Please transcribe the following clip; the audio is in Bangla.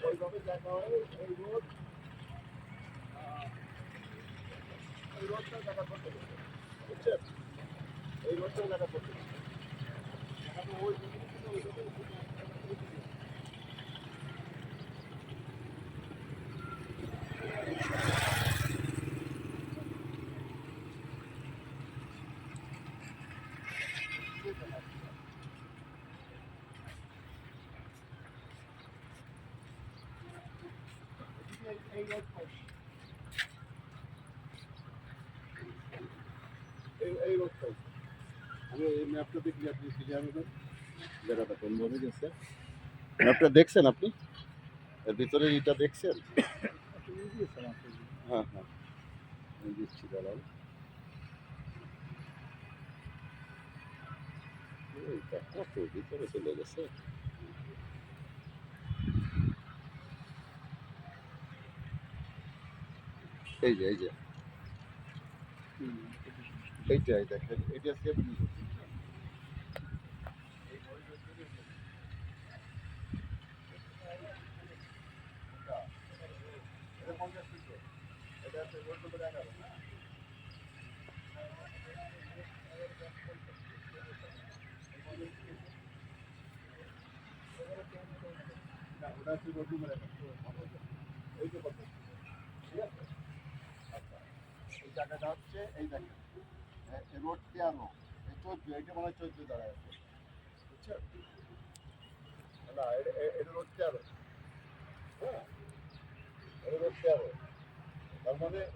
এইভাবে দেখা হয় এই রোড এই রোডটা দেখা করতে হবে, বুঝছেন? এই রোডটা দেখা করতে হবে। ওই এই রোডটা এই রোডটাই আমি এই ম্যাপটা দেখি আপনি ক্লিয়ার হবেন জায়গাটা কোনভাবে গেছে। ম্যাপটা দেখছেন আপনি? এর ভিতরে এটা দেখছেন? হ্যাঁ হ্যাঁ আমি দিচ্ছি, দাঁড়ান। এইটা কত ভিতরে চলে গেছে। এই যে এইটাই দেখেন, এটা সেভেন এটা 50 ফিট, এটা হচ্ছে রোড নম্বর 11 না? না, ওটা হচ্ছে রোড নম্বর 11। এই যে কত, ঠিক আছে? আচ্ছা, এই জায়গাটা হচ্ছে এই দেখেন রোড 13, এই 14, এইটা মনে হয় 14 দাঁড়ায় আছে, বুঝছেন? না এটা রোড 13, হ্যাঁ এটা রোড 13, তার মানে